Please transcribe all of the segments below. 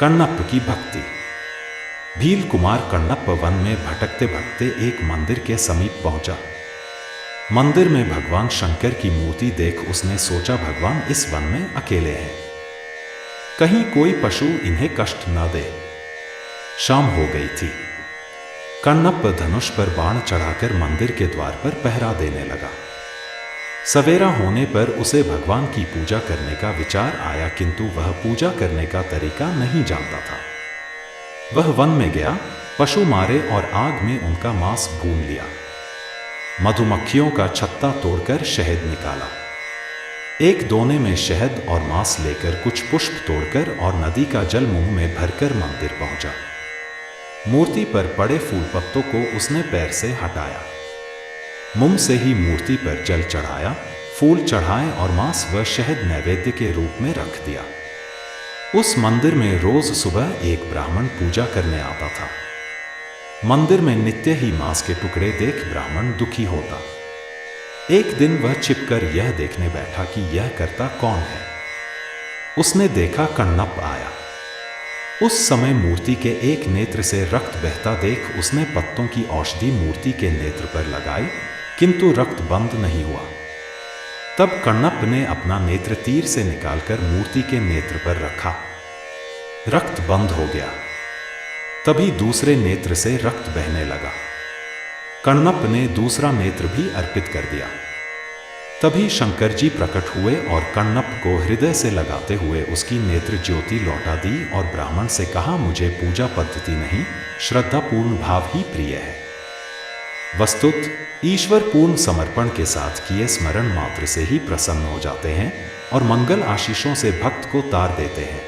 कण्णप्प की भक्ति। भील कुमार कण्णप्प वन में भटकते भटकते एक मंदिर के समीप पहुंचा। मंदिर में भगवान शंकर की मूर्ति देख उसने सोचा, भगवान इस वन में अकेले हैं, कहीं कोई पशु इन्हें कष्ट न दे। शाम हो गई थी। कण्णप्प धनुष पर बाण चढ़ाकर मंदिर के द्वार पर पहरा देने लगा। सवेरा होने पर उसे भगवान की पूजा करने का विचार आया, किंतु वह पूजा करने का तरीका नहीं जानता था। वह वन में गया, पशु मारे और आग में उनका मांस भून लिया। मधुमक्खियों का छत्ता तोड़कर शहद निकाला। एक दोने में शहद और मांस लेकर कुछ पुष्प तोड़कर और नदी का जल मुंह में भरकर मंदिर पहुंचा। मूर्ति पर पड़े फूल पत्तों को उसने पैर से हटाया। मुंह से ही मूर्ति पर जल चढ़ाया, फूल चढ़ाए और मांस व शहद नैवेद्य के रूप में रख दिया। उस मंदिर में रोज सुबह एक ब्राह्मण पूजा करने आता था। मंदिर में नित्य ही मांस के टुकड़े देख ब्राह्मण दुखी होता। एक दिन वह छिपकर यह देखने बैठा कि यह करता कौन है। उसने देखा कण्णप्प आया। उस समय मूर्ति के एक नेत्र से रक्त बहता देख उसने पत्तों की औषधि मूर्ति के नेत्र पर लगाई, किंतु रक्त बंद नहीं हुआ। तब कण्णप्प ने अपना नेत्र तीर से निकालकर मूर्ति के नेत्र पर रखा। रक्त बंद हो गया। तभी दूसरे नेत्र से रक्त बहने लगा। कण्णप्प ने दूसरा नेत्र भी अर्पित कर दिया। तभी शंकर जी प्रकट हुए और कण्णप्प को हृदय से लगाते हुए उसकी नेत्र ज्योति लौटा दी और ब्राह्मण से कहा, मुझे पूजा पद्धति नहीं, श्रद्धापूर्ण भाव ही प्रिय है। वस्तुत ईश्वर पूर्ण समर्पण के साथ किए स्मरण मात्र से ही प्रसन्न हो जाते हैं और मंगल आशीषों से भक्त को तार देते हैं।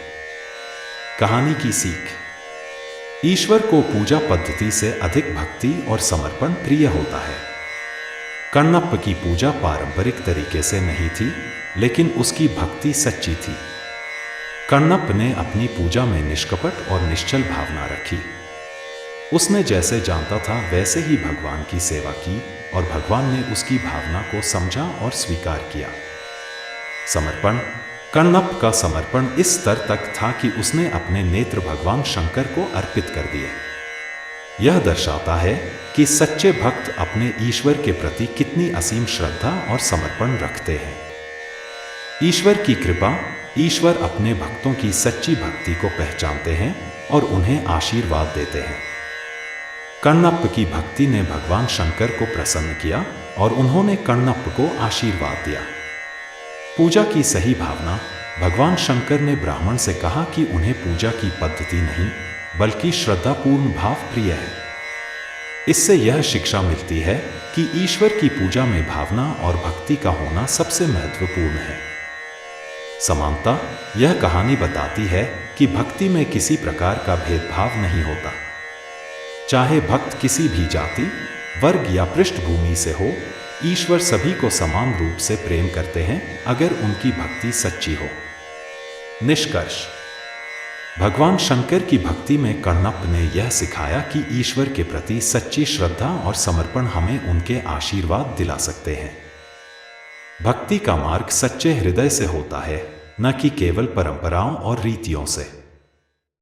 कहानी की सीख। ईश्वर को पूजा पद्धति से अधिक भक्ति और समर्पण प्रिय होता है। कण्णप्प की पूजा पारंपरिक तरीके से नहीं थी, लेकिन उसकी भक्ति सच्ची थी। कण्णप्प ने अपनी पूजा में निष्कपट और निश्चल भावना रखी। उसने जैसे जानता था वैसे ही भगवान की सेवा की और भगवान ने उसकी भावना को समझा और स्वीकार किया। समर्पण। कण्णप्प का समर्पण इस स्तर तक था कि उसने अपने नेत्र भगवान शंकर को अर्पित कर दिए। यह दर्शाता है कि सच्चे भक्त अपने ईश्वर के प्रति कितनी असीम श्रद्धा और समर्पण रखते हैं। ईश्वर की कृपा। ईश्वर अपने भक्तों की सच्ची भक्ति को पहचानते हैं और उन्हें आशीर्वाद देते हैं। कण्णप्प की भक्ति ने भगवान शंकर को प्रसन्न किया और उन्होंने कण्णप्प को आशीर्वाद दिया। पूजा की सही भावना। भगवान शंकर ने ब्राह्मण से कहा कि उन्हें पूजा की पद्धति नहीं, बल्कि श्रद्धापूर्ण भाव प्रिय है। इससे यह शिक्षा मिलती है कि ईश्वर की पूजा में भावना और भक्ति का होना सबसे महत्वपूर्ण है। समानता। यह कहानी बताती है कि भक्ति में किसी प्रकार का भेदभाव नहीं होता। चाहे भक्त किसी भी जाति, वर्ग या पृष्ठभूमि से हो, ईश्वर सभी को समान रूप से प्रेम करते हैं अगर उनकी भक्ति सच्ची हो। निष्कर्ष। भगवान शंकर की भक्ति में कण्णप्प ने यह सिखाया कि ईश्वर के प्रति सच्ची श्रद्धा और समर्पण हमें उनके आशीर्वाद दिला सकते हैं। भक्ति का मार्ग सच्चे हृदय से होता है, न कि केवल परंपराओं और रीतियों से।